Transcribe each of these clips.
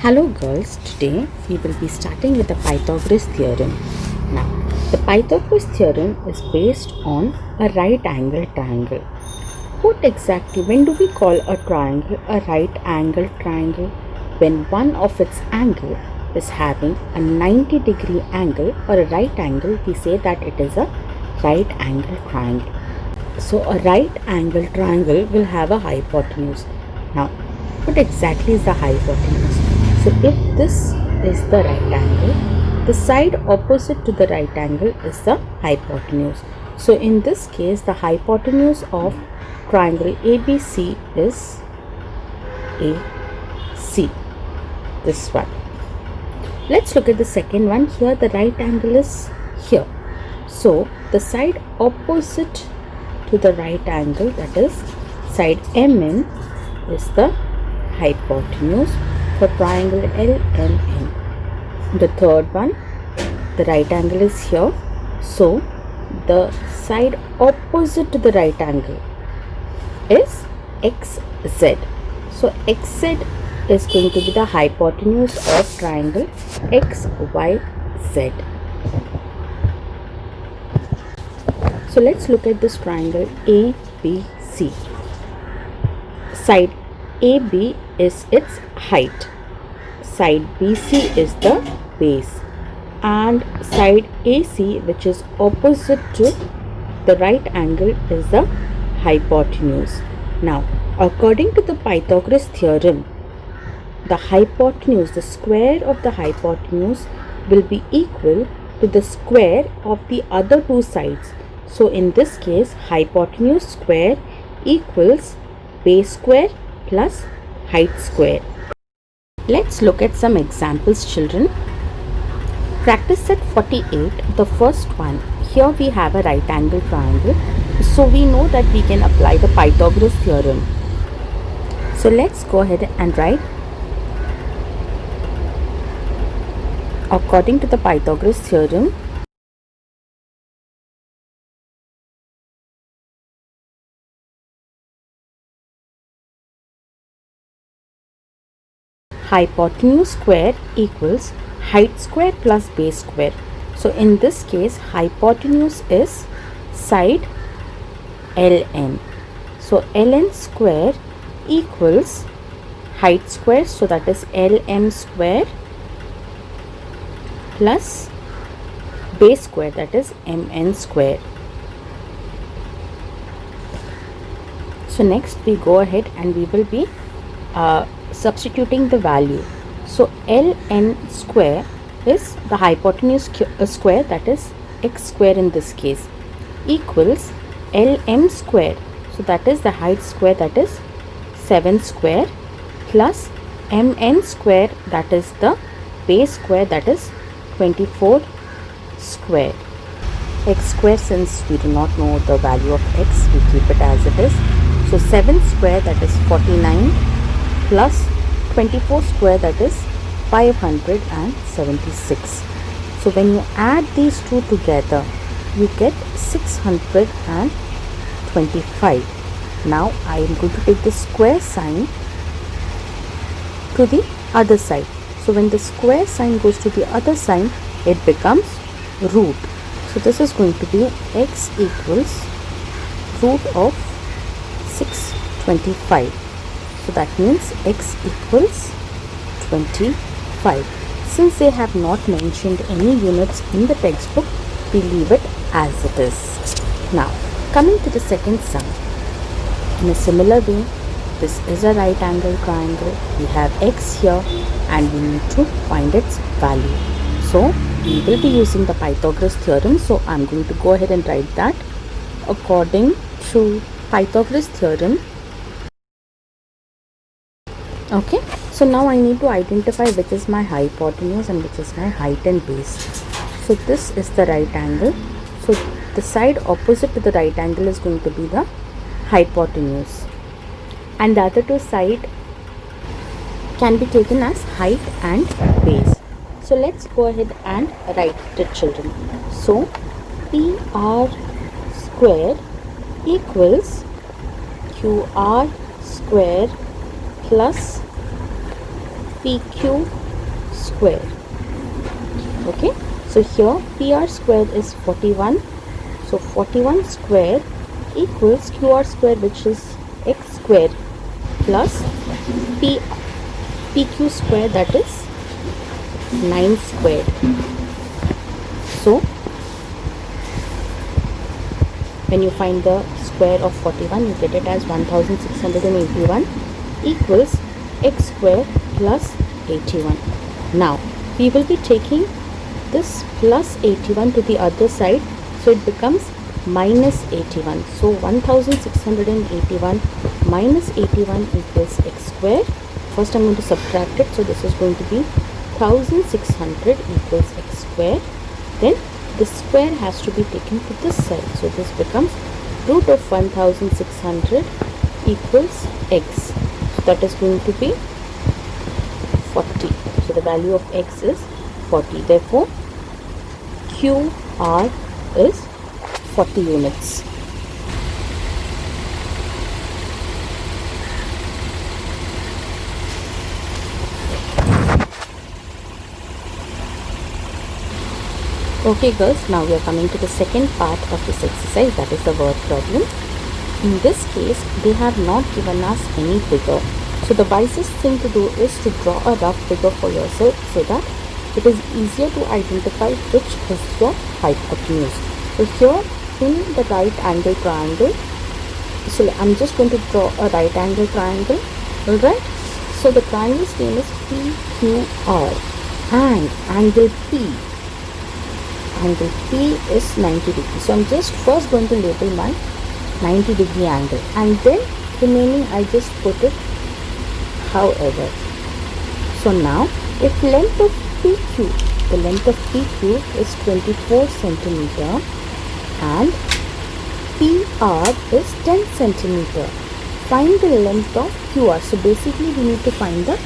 Hello girls, today we will be starting with the Pythagoras theorem. Now, the Pythagoras theorem is based on a right angle triangle. When do we call a triangle a right angle triangle? When one of its angle is having a 90-degree angle or a right angle, we say that it is a right angle triangle. So, a right angle triangle will have a hypotenuse. Now, what exactly is the hypotenuse? So if this is the right angle, the side opposite to the right angle is the hypotenuse. So in this case, the hypotenuse of triangle ABC is AC. This one. Let's look at the second one. Here the right angle is here. So the side opposite to the right angle, that is side MN, is the hypotenuse for triangle LMN. The third one, the right angle is here. So the side opposite to the right angle is XZ. So XZ is going to be the hypotenuse of triangle XYZ. So let's look at this triangle ABC. Side AB is its height, side BC is the base, and side AC, which is opposite to the right angle, is the hypotenuse. Now, according to the Pythagoras theorem, the hypotenuse, the square of the hypotenuse, will be equal to the square of the other two sides. So in this case, hypotenuse square equals base square plus height square. Let's look at some examples, children. Practice set 48, the first one. Here we have a right angle triangle. So we know that we can apply the Pythagoras theorem. So let's go ahead and write. According to the Pythagoras theorem, hypotenuse square equals height square plus base square. So in this case, hypotenuse is side LN. So LN square equals height square, so that is LM square plus base square, that is MN square. So next we go ahead and we will be substituting the value. So LN square is the hypotenuse square, that is x square in this case, equals LM square, so that is the height square, that is 7 square, plus MN square, that is the base square, that is 24 square. X square, since we do not know the value of x, we keep it as it is. So 7 square, that is 49, plus 24 square, that is 576. So when you add these two together, you get 625. Now I am going to take the square sign to the other side. So when the square sign goes to the other side, it becomes root. So this is going to be x equals root of 625. So that means x equals 25. Since they have not mentioned any units in the textbook, we leave it as it is. Now, coming to the second sum. In a similar way, this is a right angle triangle. We have x here and we need to find its value. So, we will be using the Pythagoras theorem. So, I am going to go ahead and write that. According to Pythagoras theorem, okay, so now I need to identify which is my hypotenuse and which is my height and base. So this is the right angle. So the side opposite to the right angle is going to be the hypotenuse, and the other two sides can be taken as height and base. So let's go ahead and write it, children. So PR square equals QR square plus PQ square. Okay, so here PR square is 41. So 41 square equals QR square, which is X square, plus PQ square, that is 9 squared. So when you find the square of 41, you get it as 1681 equals X square plus 81. Now we will be taking this plus 81 to the other side, so it becomes minus 81. So 1681 minus 81 equals X square. First I'm going to subtract it, so this is going to be 1600 equals X square. Then the square has to be taken to this side, so this becomes root of 1600 equals X. So that is going to be 40. So the value of X is 40. Therefore QR is 40 units. Okay girls, now we are coming to the second part of this exercise, that is the word problem. In this case, they have not given us any figure. So the wisest thing to do is to draw a rough figure for yourself so that it is easier to identify which is your hypotenuse. So here in the right angle triangle, so I'm just going to draw a right angle triangle. Alright, so the triangle's name is PQR and angle P. Angle P is 90 degrees. So I'm just first going to label my 90 degree angle, and then remaining I just put it however. So now if length of PQ, the length of PQ is 24 centimeter and PR is 10 centimeter. Find the length of QR. So basically we need to find the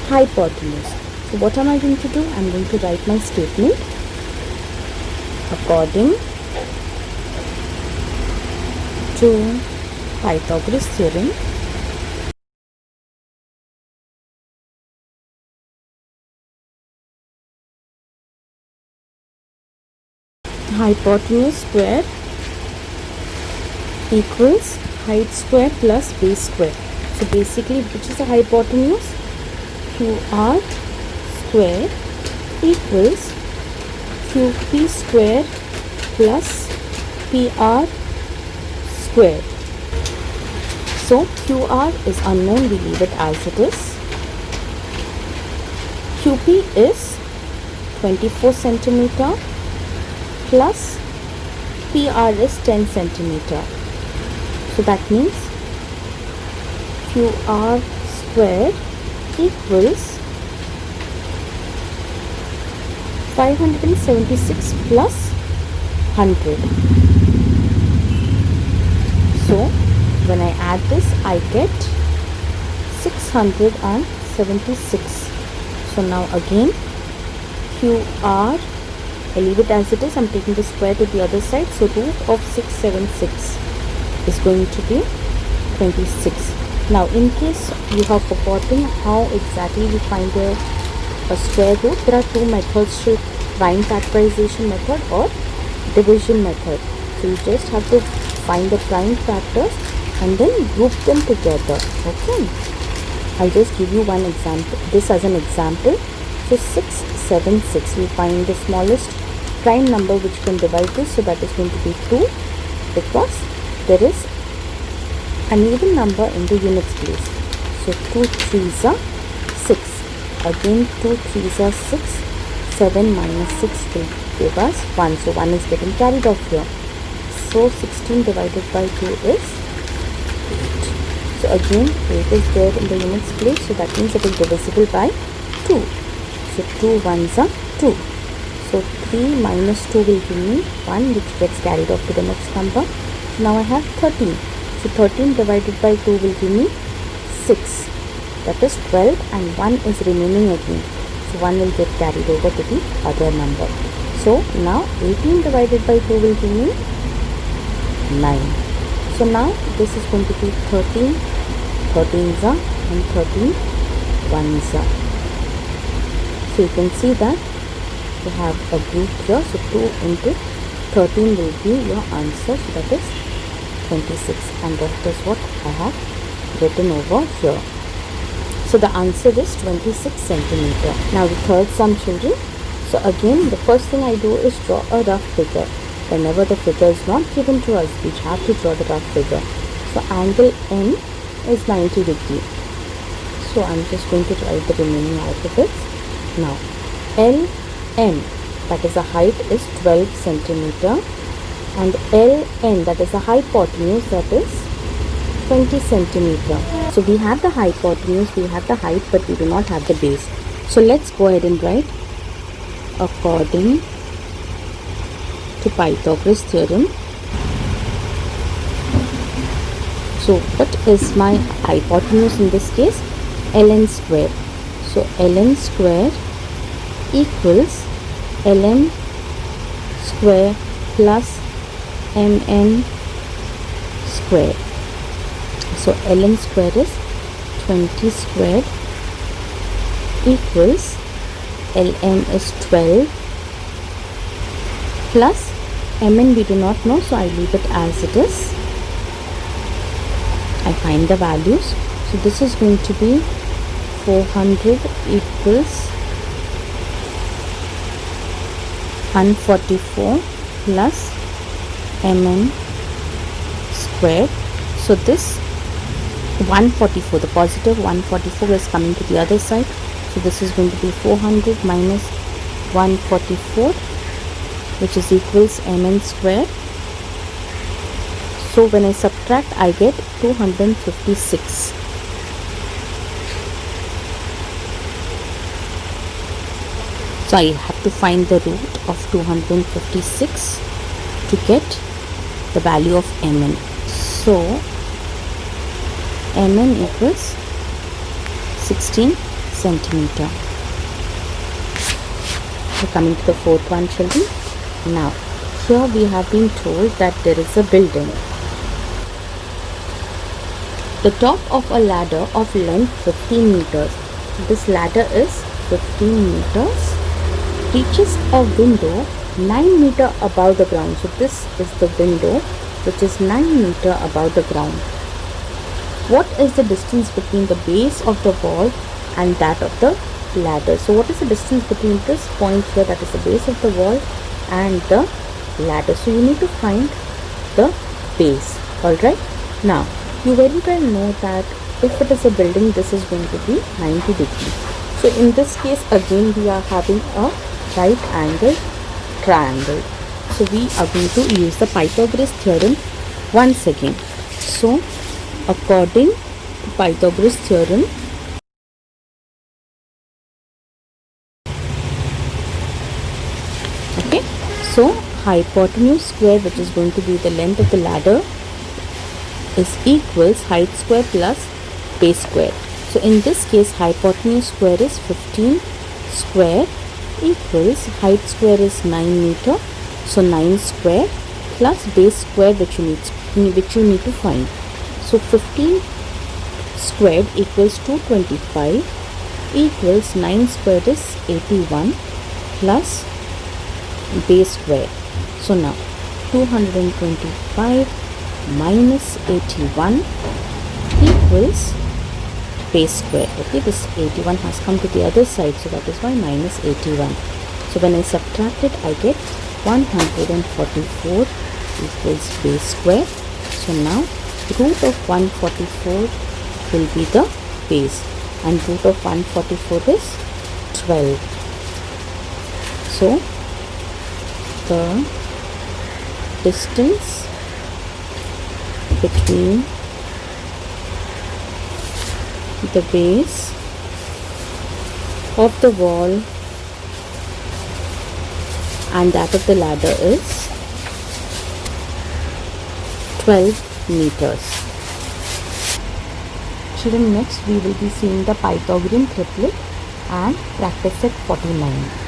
hypotenuse. So what am I going to do? I'm going to write my statement. According to Pythagoras theorem, hypotenuse square equals height square plus base square. So basically, which is the hypotenuse? QR square equals QP square plus PR square. So QR is unknown, we leave it as it is. QP is 24 centimeter plus PR is 10 centimeter. So that means QR square equals 576 plus 100. So when I add this, I get 676. So now again QR, I leave it as it is. I'm taking the square to the other side. So root of 676 is going to be 26. Now in case you have forgotten how exactly we find a square root, there are two methods to prime factorization method or division method. So you just have to find the prime factors and then group them together. Okay, I'll just give you one example, this as an example. So 676, we find the smallest prime number which can divide this, so that is going to be 2, because there is an even number in the units place. So 2 3s are 6. Again 2 3s are 6. 7 minus 6 will give us 1. So 1 is getting carried off here. So 16 divided by 2 is 8. So again 8 is there in the units place, so that means it is divisible by 2. So 2 1s are 2. So 3 minus 2 will give me 1, which gets carried off to the next number. So now I have 13. So 13 divided by 2 will give me 6. That is 12, and 1 is remaining again. So 1 will get carried over to the other number. So now 18 divided by 2 will give me 9. So now this is going to be 13 13s and 13 1s. So you can see that you have a group here. So 2 into 13 will be your answer. So that is 26, and that is what I have written over here. So the answer is 26 centimeter. Now the third sum, children. So again, the first thing I do is draw a rough figure. Whenever the figure is not given to us, we have to draw the rough figure. So angle N is 90 degree. So I'm just going to write the remaining alphabets. Now LM, that is the height, is 12 centimeter, and LN, that is the hypotenuse, that is 20 centimeter. So we have the hypotenuse, we have the height, but we do not have the base. So let's go ahead and write according to Pythagoras theorem. So what is my hypotenuse in this case? Ln square. So Ln square equals Lm square plus Mn square. So Ln square is 20 squared equals Lm is 12 plus Mn we do not know, so I leave it as it is. I find the values. So this is going to be 400 equals 144 plus Mn squared. So this 144, the positive 144 is coming to the other side. So this is going to be 400 minus 144, which is equals Mn squared. So when I subtract, I get 256. So I have to find the root of 256 to get the value of Mn. So Mn equals 16 centimeter. So coming to the fourth one, children. Now here we have been told that there is a building. The top of a ladder of length 15 meters. This ladder is 15 meters. Reaches a window 9 meter above the ground. So this is the window which is 9 meter above the ground. What is the distance between the base of the wall and that of the ladder? So what is the distance between this point here, that is the base of the wall, and the ladder? So you need to find the base. Alright. Now you very well know that if it is a building, this is going to be 90 degrees. So in this case again we are having a right angle triangle. So we are going to use the Pythagoras theorem once again. So according to Pythagoras theorem, okay, so hypotenuse square, which is going to be the length of the ladder, is equals height square plus base square. So in this case hypotenuse square is 15 square equals height square is 9 meter. So 9 square plus base square, which you need to find. So 15 squared equals 225 equals 9 squared is 81 plus base square. So now 225 minus 81 equals base square. Okay, this 81 has come to the other side, so that is why minus 81. So when I subtract it, I get 144 equals base square. So now root of 144 will be the base, and root of 144 is 12. So the distance between the base of the wall and that of the ladder is 12 meters. Children, next we will be seeing the Pythagorean triplet and practice set 49.